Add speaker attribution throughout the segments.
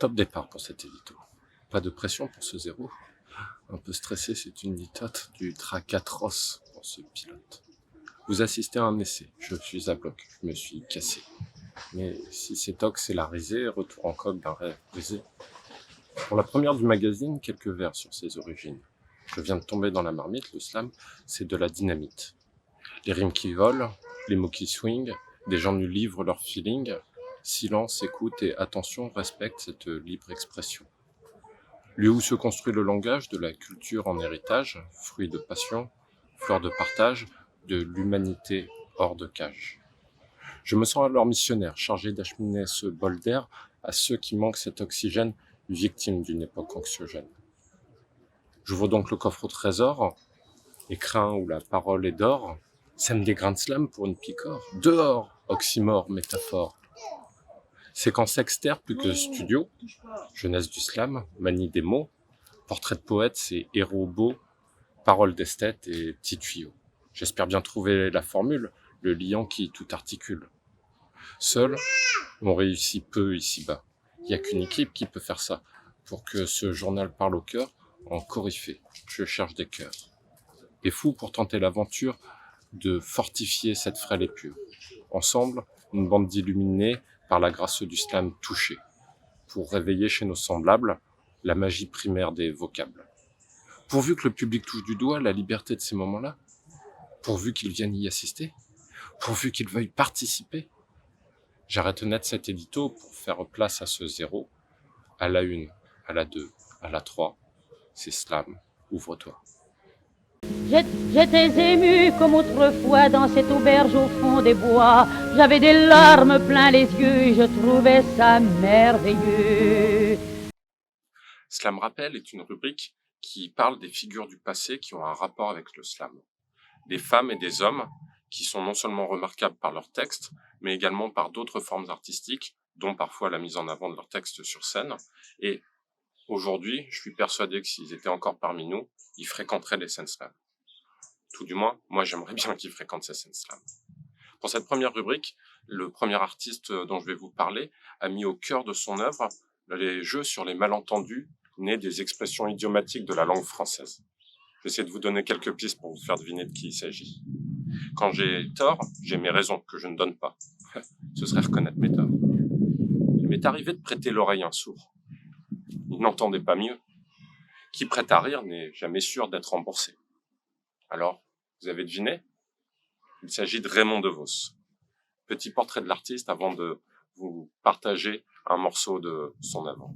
Speaker 1: Top départ pour cet édito. Pas de pression pour ce zéro. Un peu stressé, c'est une litote du trac atroce pour ce pilote. Vous assistez à un essai. Je suis à bloc. Je me suis cassé. Mais si c'est toc, c'est la risée, retour en coque d'un rêve brisé. Pour la première du magazine, quelques vers sur ses origines. Je viens de tomber dans la marmite, le slam, c'est de la dynamite. Les rimes qui volent, les mots qui swingent, des gens nous livrent leur feeling. Silence, écoute et attention respectent cette libre expression. Lieu où se construit le langage de la culture en héritage, fruit de passion, fleur de partage, de l'humanité hors de cage. Je me sens alors missionnaire, chargé d'acheminer ce bol d'air à ceux qui manquent cet oxygène, victimes d'une époque anxiogène. J'ouvre donc le coffre au trésor, écrin où la parole est d'or, sème des grains de slam pour une picore. Dehors, oxymore, métaphore. Séquence externe plus que studio, jeunesse du slam, manie des mots, portrait de poète, c'est héros beaux, paroles d'esthète et petits tuyaux. J'espère bien trouver la formule, le liant qui tout articule. Seul, on réussit peu ici-bas. Il n'y a qu'une équipe qui peut faire ça. Pour que ce journal parle au cœur, en coryphée, je cherche des cœurs. Des fous pour tenter l'aventure de fortifier cette frêle épure. Ensemble, une bande d'illuminés par la grâce du slam touché, pour réveiller chez nos semblables la magie primaire des vocables. Pourvu que le public touche du doigt la liberté de ces moments-là, pourvu qu'ils viennent y assister, pourvu qu'ils veuillent participer. J'arrête net cet édito pour faire place à ce zéro, à la 1, à la 2, à la 3, c'est slam, ouvre-toi.
Speaker 2: J'étais ému comme autrefois dans cette auberge au fond des bois. J'avais des larmes plein les yeux et je trouvais ça merveilleux.
Speaker 1: Slam Rappel est une rubrique qui parle des figures du passé qui ont un rapport avec le slam. Des femmes et des hommes qui sont non seulement remarquables par leurs textes, mais également par d'autres formes artistiques, dont parfois la mise en avant de leurs textes sur scène. Et aujourd'hui, je suis persuadé que s'ils étaient encore parmi nous, ils fréquenteraient les scènes slam. Tout du moins, moi j'aimerais bien qu'ils fréquentent ces scènes slam. Pour cette première rubrique, le premier artiste dont je vais vous parler a mis au cœur de son œuvre les jeux sur les malentendus nés des expressions idiomatiques de la langue française. J'essaie de vous donner quelques pistes pour vous faire deviner de qui il s'agit. Quand j'ai tort, j'ai mes raisons que je ne donne pas. Ce serait reconnaître mes torts. Il m'est arrivé de prêter l'oreille à un sourd. Il n'entendait pas mieux. Qui prête à rire n'est jamais sûr d'être remboursé. Alors, vous avez deviné ? Il s'agit de Raymond DeVos. Petit portrait de l'artiste avant de vous partager un morceau de son œuvre.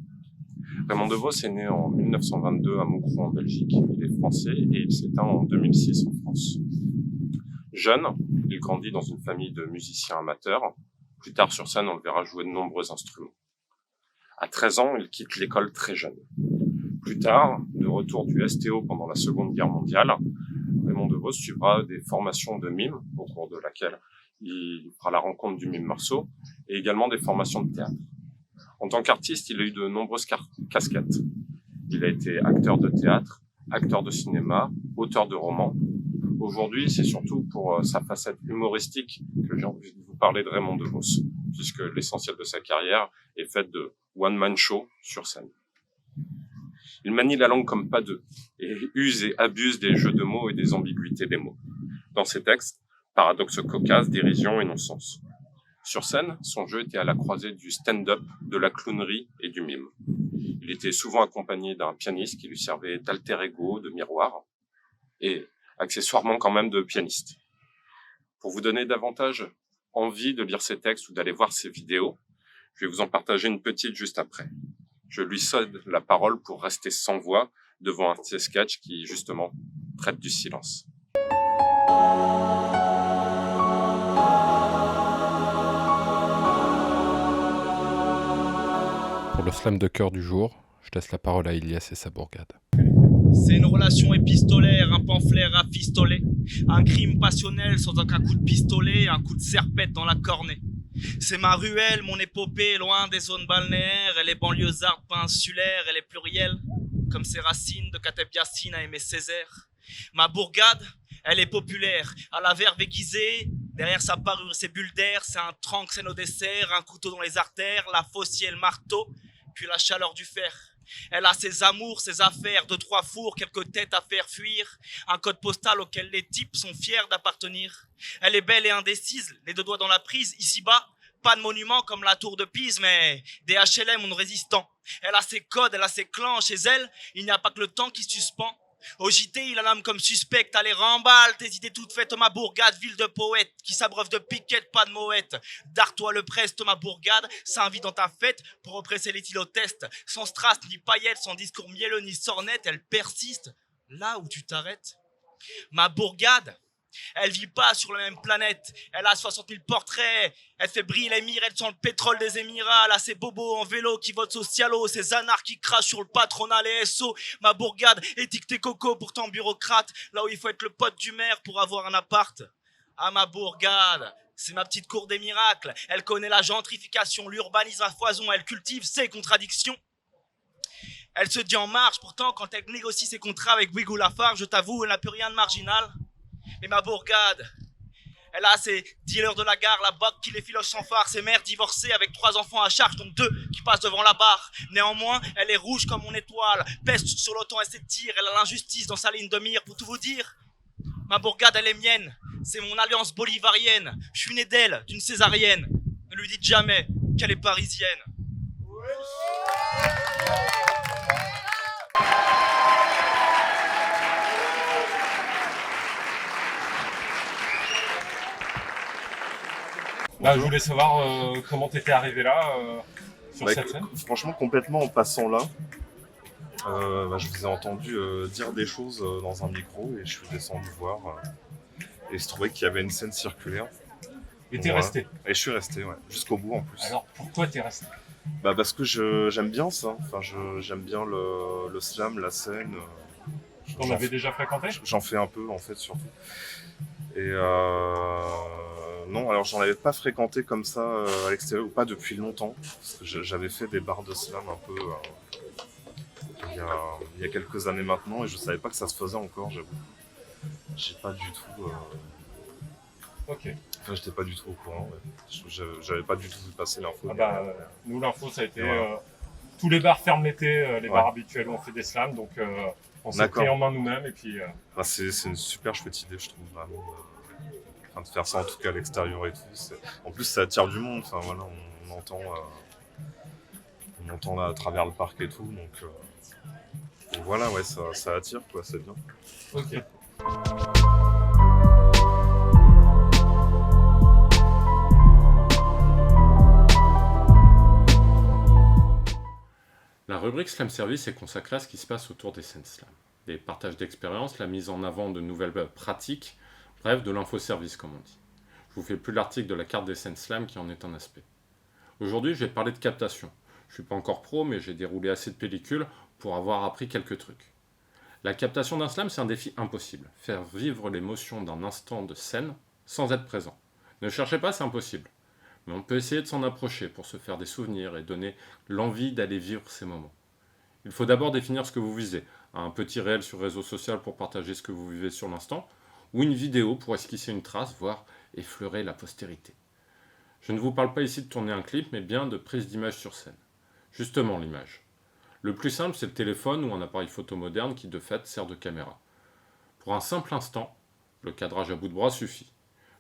Speaker 1: Raymond DeVos est né en 1922 à Moucron en Belgique. Il est français et il s'éteint en 2006 en France. Jeune, il grandit dans une famille de musiciens amateurs. Plus tard sur scène, on le verra jouer de nombreux instruments. À 13 ans, il quitte l'école très jeune. Plus tard, de retour du STO pendant la Seconde Guerre mondiale, Raymond DeVos suivra des formations de mime, au cours de laquelle il fera la rencontre du mime Marceau, et également des formations de théâtre. En tant qu'artiste, il a eu de nombreuses casquettes. Il a été acteur de théâtre, acteur de cinéma, auteur de romans. Aujourd'hui, c'est surtout pour sa facette humoristique que j'ai envie de vous parler de Raymond DeVos, puisque l'essentiel de sa carrière est fait de one-man show sur scène. Il manie la langue comme pas deux, et use et abuse des jeux de mots et des ambiguïtés des mots. Dans ses textes, paradoxes cocasses, dérision et non-sens. Sur scène, son jeu était à la croisée du stand-up, de la clownerie et du mime. Il était souvent accompagné d'un pianiste qui lui servait d'alter ego, de miroir, et accessoirement quand même de pianiste. Pour vous donner davantage envie de lire ses textes ou d'aller voir ses vidéos, je vais vous en partager une petite juste après. Je lui cède la parole pour rester sans voix devant un de ses sketchs qui, justement, traite du silence. Pour le slam de cœur du jour, je laisse la parole à Ilias et sa bourgade.
Speaker 3: C'est une relation épistolaire, un pamphlet rafistolet, un crime passionnel sans aucun coup de pistolet, un coup de serpette dans la cornée. C'est ma ruelle, mon épopée, loin des zones balnéaires, et les banlieusards pas insulaires, et les pluriels, comme ces racines de Kateb Yassine à Aimé Césaire. Ma bourgade, elle est populaire, à la verve aiguisée, derrière sa parure, ses bulles d'air, c'est un trank, c'est nos desserts, un couteau dans les artères, la faucille et le marteau, puis la chaleur du fer. Elle a ses amours, ses affaires, 2-3 fours, quelques têtes à faire fuir, un code postal auquel les types sont fiers d'appartenir. Elle est belle et indécise, les 2 doigts dans la prise, ici-bas, pas de monument comme la tour de Pise, mais des HLM ou résistants. Elle a ses codes, elle a ses clans, chez elle, il n'y a pas que le temps qui suspend. Au JT, il a l'âme comme suspect, allez remballe tes idées toutes faites, ma bourgade, ville de poète, qui s'abreuve de piquettes, pas de moette. Dare-toi le preste, ma bourgade, s'invite dans ta fête pour represser les test. Sans strass ni paillettes, sans discours mielleux ni sornette, elle persiste là où tu t'arrêtes. Ma bourgade, elle vit pas sur la même planète, elle a 60 000 portraits, elle fait briller les mirettes sans le pétrole des Émirats, elle a ses bobos en vélo qui votent socialo, ses anards qui crachent sur le patronat, les SO. Ma bourgade, étiquetée coco, pourtant bureaucrate, là où il faut être le pote du maire pour avoir un appart. Ah, ma bourgade, c'est ma petite cour des miracles, elle connaît la gentrification, l'urbanisme à foison, elle cultive ses contradictions. Elle se dit en marche, pourtant quand elle négocie ses contrats avec Bouygues ou Lafarge, je t'avoue, elle n'a plus rien de marginal. Mais ma bourgade, elle a ses dealers de la gare, la boque qui les filoche sans phare, ses mères divorcées avec 3 enfants à charge, dont 2 qui passent devant la barre. Néanmoins, elle est rouge comme mon étoile, peste sur l'OTAN et ses tirs, elle a l'injustice dans sa ligne de mire. Pour tout vous dire, ma bourgade, elle est mienne, c'est mon alliance bolivarienne. Je suis né d'elle, d'une césarienne. Ne lui dites jamais qu'elle est parisienne.
Speaker 4: Bah, je voulais savoir comment t'étais arrivé là sur cette scène.
Speaker 5: Franchement, complètement en passant là, je vous ai entendu dire des choses dans un micro et je suis descendu voir et je trouvais qu'il y avait une scène circulaire.
Speaker 4: Et t'es resté.
Speaker 5: Et je suis resté, ouais, jusqu'au bout en plus.
Speaker 4: Alors pourquoi t'es resté?
Speaker 5: Parce que j'aime bien ça. Enfin, j'aime bien le slam, la scène.
Speaker 4: T'en avais déjà fréquenté?
Speaker 5: J'en fais un peu en fait surtout. Et non, alors j'en avais pas fréquenté comme ça à l'extérieur, ou pas depuis longtemps, parce que j'avais fait des bars de slam un peu il y a quelques années maintenant, et je savais pas que ça se faisait encore, j'avoue. J'ai pas du tout...
Speaker 4: Ok.
Speaker 5: Enfin, j'étais pas du tout au courant, ouais. J'avais pas du tout vu passer l'info.
Speaker 4: Nous, l'info, ça a été...
Speaker 5: Voilà.
Speaker 4: Tous les bars ferment l'été, les bars habituels où on fait des slams, donc on s'est pris en main nous-mêmes, et puis...
Speaker 5: C'est une super chouette idée, je trouve, vraiment. De faire ça en tout cas à l'extérieur et tout. En plus ça attire du monde, enfin voilà, on entend là à travers le parc et tout, donc voilà, ouais, ça attire quoi, c'est bien.
Speaker 4: Ok.
Speaker 1: La rubrique Slam Service est consacrée à ce qui se passe autour des scènes slam. Des partages d'expériences, la mise en avant de nouvelles pratiques, bref, de l'infoservice comme on dit. Je vous fais plus l'article de la carte des scènes slam qui en est un aspect. Aujourd'hui, je vais parler de captation. Je suis pas encore pro, mais j'ai déroulé assez de pellicules pour avoir appris quelques trucs. La captation d'un slam, c'est un défi impossible. Faire vivre l'émotion d'un instant de scène sans être présent. Ne cherchez pas, c'est impossible. Mais on peut essayer de s'en approcher pour se faire des souvenirs et donner l'envie d'aller vivre ces moments. Il faut d'abord définir ce que vous visez. Un petit réel sur réseau social pour partager ce que vous vivez sur l'instant, ou une vidéo pour esquisser une trace, voire effleurer la postérité. Je ne vous parle pas ici de tourner un clip, mais bien de prise d'image sur scène. Justement, l'image. Le plus simple, c'est le téléphone ou un appareil photo moderne qui, de fait, sert de caméra. Pour un simple instant, le cadrage à bout de bras suffit.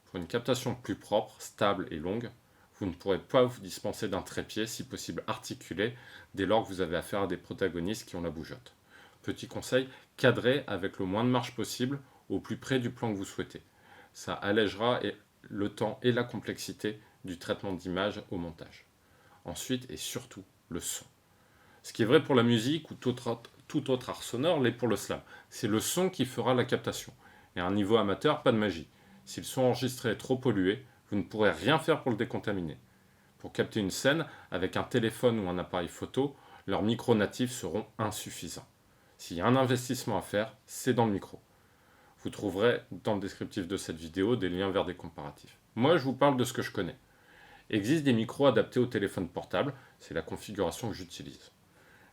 Speaker 1: Pour une captation plus propre, stable et longue, vous ne pourrez pas vous dispenser d'un trépied, si possible articulé, dès lors que vous avez affaire à des protagonistes qui ont la bougeotte. Petit conseil, cadrez avec le moins de marge possible, au plus près du plan que vous souhaitez. Ça allègera le temps et la complexité du traitement d'image au montage. Ensuite et surtout, le son. Ce qui est vrai pour la musique ou tout autre art sonore l'est pour le slam. C'est le son qui fera la captation. Et à un niveau amateur, pas de magie. Si le son enregistré est trop pollué, vous ne pourrez rien faire pour le décontaminer. Pour capter une scène, avec un téléphone ou un appareil photo, leurs micros natifs seront insuffisants. S'il y a un investissement à faire, c'est dans le micro. Vous trouverez dans le descriptif de cette vidéo des liens vers des comparatifs. Moi, je vous parle de ce que je connais. Il existe des micros adaptés au téléphone portable, c'est la configuration que j'utilise.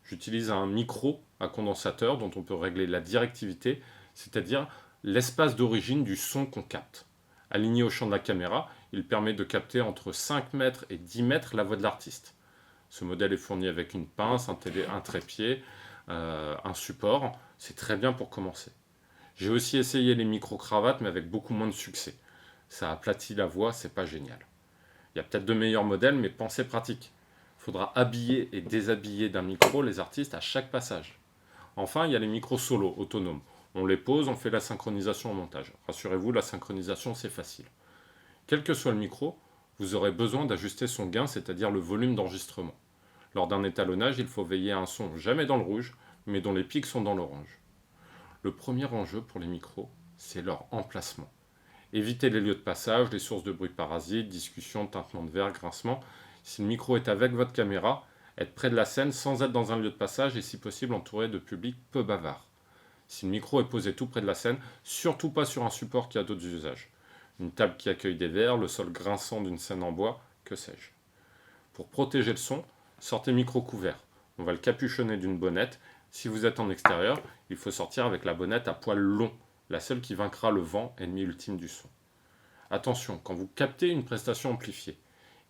Speaker 1: J'utilise un micro à condensateur dont on peut régler la directivité, c'est-à-dire l'espace d'origine du son qu'on capte. Aligné au champ de la caméra, il permet de capter entre 5 mètres et 10 mètres la voix de l'artiste. Ce modèle est fourni avec une pince, un trépied, un support. C'est très bien pour commencer. J'ai aussi essayé les micro-cravates, mais avec beaucoup moins de succès. Ça aplatit la voix, c'est pas génial. Il y a peut-être de meilleurs modèles, mais pensez pratique. Il faudra habiller et déshabiller d'un micro les artistes à chaque passage. Enfin, il y a les micros solo, autonomes. On les pose, on fait la synchronisation au montage. Rassurez-vous, la synchronisation, c'est facile. Quel que soit le micro, vous aurez besoin d'ajuster son gain, c'est-à-dire le volume d'enregistrement. Lors d'un étalonnage, il faut veiller à un son jamais dans le rouge, mais dont les pics sont dans l'orange. Le premier enjeu pour les micros, c'est leur emplacement. Évitez les lieux de passage, les sources de bruit parasites, discussions, tintements de verre, grincements. Si le micro est avec votre caméra, être près de la scène sans être dans un lieu de passage et si possible entouré de public peu bavard. Si le micro est posé tout près de la scène, surtout pas sur un support qui a d'autres usages. Une table qui accueille des verres, le sol grinçant d'une scène en bois, que sais-je. Pour protéger le son, sortez micro couvert. On va le capuchonner d'une bonnette. Si vous êtes en extérieur, il faut sortir avec la bonnette à poil long, la seule qui vaincra le vent, ennemi ultime du son. Attention, quand vous captez une prestation amplifiée,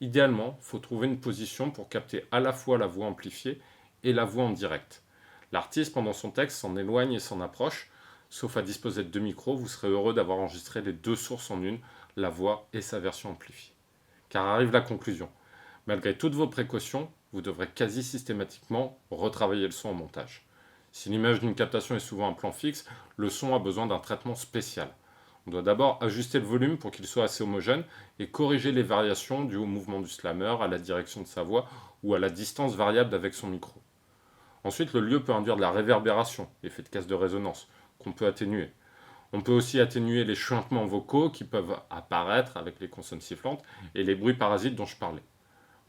Speaker 1: idéalement, il faut trouver une position pour capter à la fois la voix amplifiée et la voix en direct. L'artiste, pendant son texte, s'en éloigne et s'en approche. Sauf à disposer de deux micros, vous serez heureux d'avoir enregistré les deux sources en une, la voix et sa version amplifiée. Car arrive la conclusion. Malgré toutes vos précautions, vous devrez quasi systématiquement retravailler le son au montage. Si l'image d'une captation est souvent un plan fixe, le son a besoin d'un traitement spécial. On doit d'abord ajuster le volume pour qu'il soit assez homogène et corriger les variations dues au mouvement du slammer, à la direction de sa voix ou à la distance variable avec son micro. Ensuite, le lieu peut induire de la réverbération, effet de caisse de résonance, qu'on peut atténuer. On peut aussi atténuer les chuintements vocaux qui peuvent apparaître avec les consonnes sifflantes et les bruits parasites dont je parlais.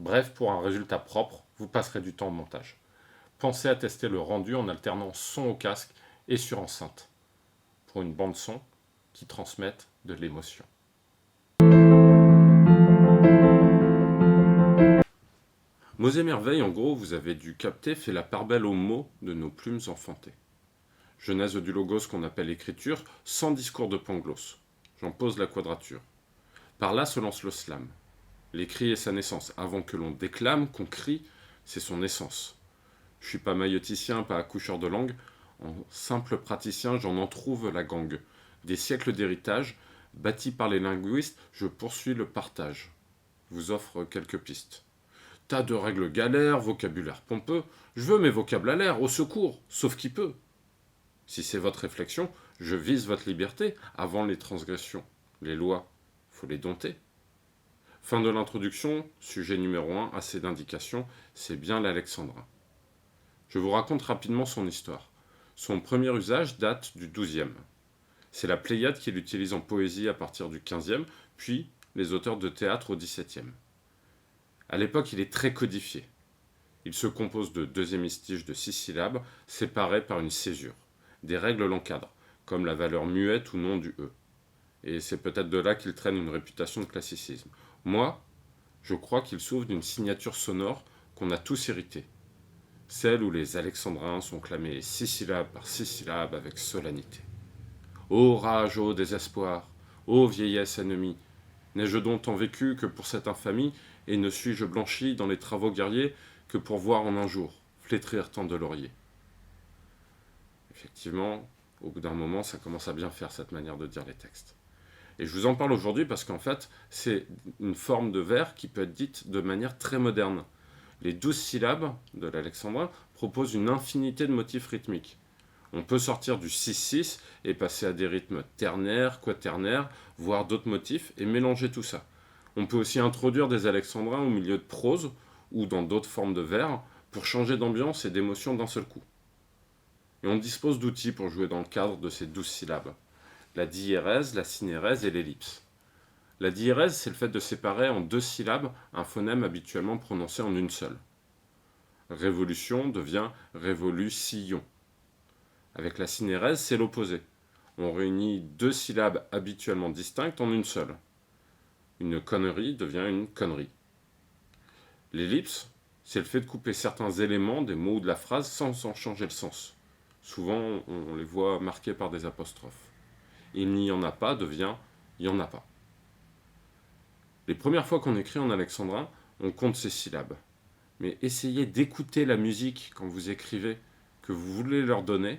Speaker 1: Bref, pour un résultat propre, vous passerez du temps au montage. Pensez à tester le rendu en alternant son au casque et sur enceinte, pour une bande son qui transmette de l'émotion. Mots et merveilles, en gros, vous avez dû capter, fait la part belle aux mots de nos plumes enfantées. Genèse du logos qu'on appelle écriture, sans discours de Pangloss. J'en pose la quadrature. Par là se lance le slam. L'écrit est sa naissance. Avant que l'on déclame, qu'on crie, c'est son essence. Je suis pas maïoticien, pas accoucheur de langue. En simple praticien, j'en entrouve la gangue. Des siècles d'héritage, bâtis par les linguistes, je poursuis le partage. Vous offre quelques pistes. Tas de règles galères, vocabulaire pompeux. Je veux mes vocables à l'air, au secours, sauf qui peut. Si c'est votre réflexion, je vise votre liberté avant les transgressions. Les lois, faut les dompter. Fin de l'introduction, sujet numéro 1, assez d'indications, c'est bien l'alexandrin. Je vous raconte rapidement son histoire. Son premier usage date du XIIe. C'est la Pléiade qui l'utilise en poésie à partir du XVe, puis les auteurs de théâtre au XVIIe. À l'époque, il est très codifié. Il se compose de deux hémistiches de 6 syllabes, séparés par une césure. Des règles l'encadrent, comme la valeur muette ou non du E. Et c'est peut-être de là qu'il traîne une réputation de classicisme. Moi, je crois qu'il souffre d'une signature sonore qu'on a tous héritée. Celle où les alexandrins sont clamés 6 syllabes par 6 syllabes avec solennité. Ô rage, ô désespoir, ô vieillesse ennemie, n'ai-je donc tant vécu que pour cette infamie, et ne suis-je blanchi dans les travaux guerriers que pour voir en un jour flétrir tant de lauriers. Effectivement, au bout d'un moment, ça commence à bien faire cette manière de dire les textes. Et je vous en parle aujourd'hui parce qu'en fait, c'est une forme de vers qui peut être dite de manière très moderne. Les 12 syllabes de l'alexandrin proposent une infinité de motifs rythmiques. On peut sortir du 6-6 et passer à des rythmes ternaires, quaternaires, voire d'autres motifs, et mélanger tout ça. On peut aussi introduire des alexandrins au milieu de prose ou dans d'autres formes de vers pour changer d'ambiance et d'émotion d'un seul coup. Et on dispose d'outils pour jouer dans le cadre de ces 12 syllabes. La diérèse, la synérèse et l'ellipse. La diérèse, c'est le fait de séparer en 2 syllabes un phonème habituellement prononcé en une seule. Révolution devient révolution. Avec la synérèse, c'est l'opposé. On réunit 2 syllabes habituellement distinctes en une seule. Une connerie devient une connerie. L'ellipse, c'est le fait de couper certains éléments des mots ou de la phrase sans en changer le sens. Souvent, on les voit marqués par des apostrophes. Il n'y en a pas devient il n'y en a pas. Les premières fois qu'on écrit en alexandrin, on compte ces syllabes. mais essayez d'écouter la musique quand vous écrivez que vous voulez leur donner,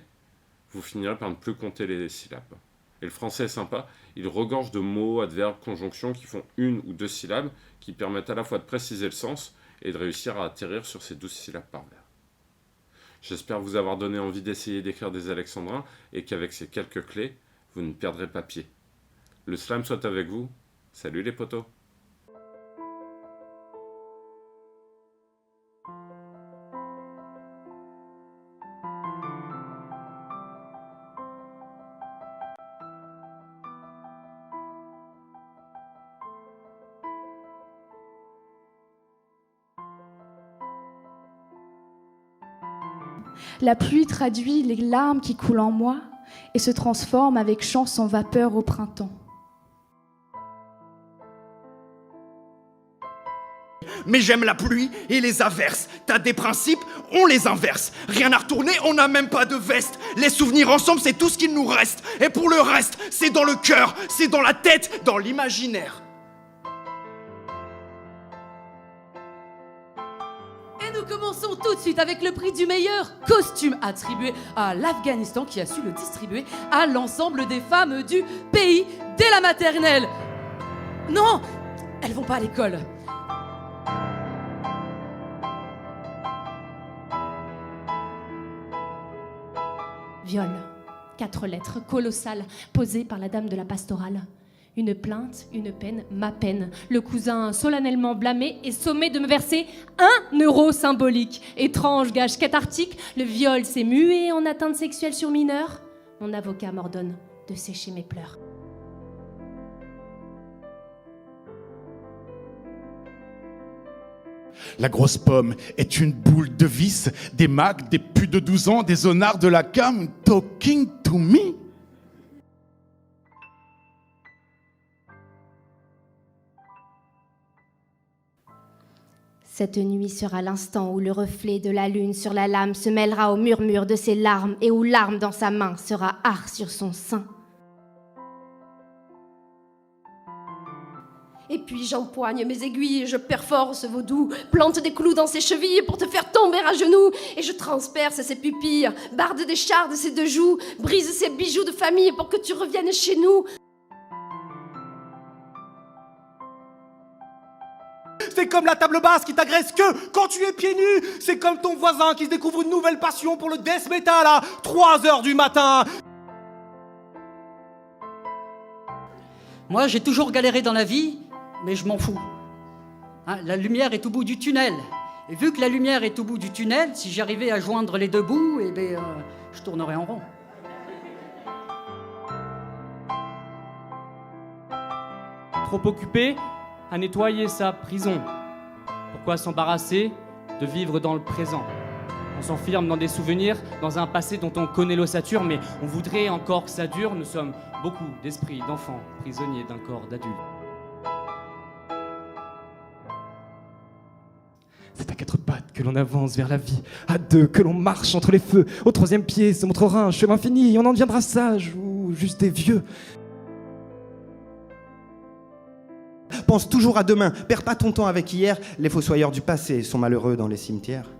Speaker 1: vous finirez par ne plus compter les syllabes. Et le français est sympa, il regorge de mots, adverbes, conjonctions qui font 1 ou 2 syllabes, qui permettent à la fois de préciser le sens et de réussir à atterrir sur ces 12 syllabes par vers. J'espère vous avoir donné envie d'essayer d'écrire des alexandrins et qu'avec ces quelques clés, vous ne perdrez pas pied. Le slam soit avec vous. Salut les potos!
Speaker 6: La pluie traduit les larmes qui coulent en moi et se transforme avec chance en vapeur au printemps.
Speaker 7: Mais j'aime la pluie et les averses. T'as des principes, on les inverse. Rien à retourner, on n'a même pas de veste. Les souvenirs ensemble, c'est tout ce qu'il nous reste. Et pour le reste, c'est dans le cœur, c'est dans la tête, dans l'imaginaire.
Speaker 8: Et nous commençons tout de suite avec le prix du meilleur costume attribué à l'Afghanistan qui a su le distribuer à l'ensemble des femmes du pays dès la maternelle. Non, elles vont pas à l'école.
Speaker 9: Viol, 4 lettres colossales posées par la dame de la pastorale. Une plainte, une peine, ma peine. Le cousin solennellement blâmé et sommé de me verser 1 euro symbolique. Étrange gage cathartique, le viol s'est mué en atteinte sexuelle sur mineur. Mon avocat m'ordonne de sécher mes pleurs.
Speaker 7: La grosse pomme est une boule de vis, des macs, des plus de 12 ans, des zonards de la cam, talking to me.
Speaker 9: Cette nuit sera l'instant où le reflet de la lune sur la lame se mêlera au murmure de ses larmes et où l'arme dans sa main sera art sur son sein.
Speaker 10: Et puis j'empoigne mes aiguilles, je perfore ce vaudou, plante des clous dans ses chevilles pour te faire tomber à genoux, et je transperce ses pupilles, barde des chardes ses 2 joues, brise ses bijoux de famille pour que tu reviennes chez nous.
Speaker 11: C'est comme la table basse qui t'agresse que quand tu es pieds nus. C'est comme ton voisin qui se découvre une nouvelle passion pour le death metal à 3h du matin.
Speaker 12: Moi, j'ai toujours galéré dans la vie, mais je m'en fous. Hein, la lumière est au bout du tunnel. Et vu que la lumière est au bout du tunnel, si j'arrivais à joindre les 2 bouts, eh ben, je tournerais en rond.
Speaker 13: Trop occupé à nettoyer sa prison. Pourquoi s'embarrasser de vivre dans le présent? On s'enferme dans des souvenirs, dans un passé dont on connaît l'ossature, mais on voudrait encore que ça dure. Nous sommes beaucoup d'esprits d'enfants, prisonniers d'un corps d'adulte.
Speaker 14: C'est à 4 pattes que l'on avance vers la vie, à 2 que l'on marche entre les feux, au 3e pied se montrera un chemin fini, on en deviendra sage ou juste des vieux.
Speaker 11: Pense toujours à demain, perds pas ton temps avec hier, les fossoyeurs du passé sont malheureux dans les cimetières.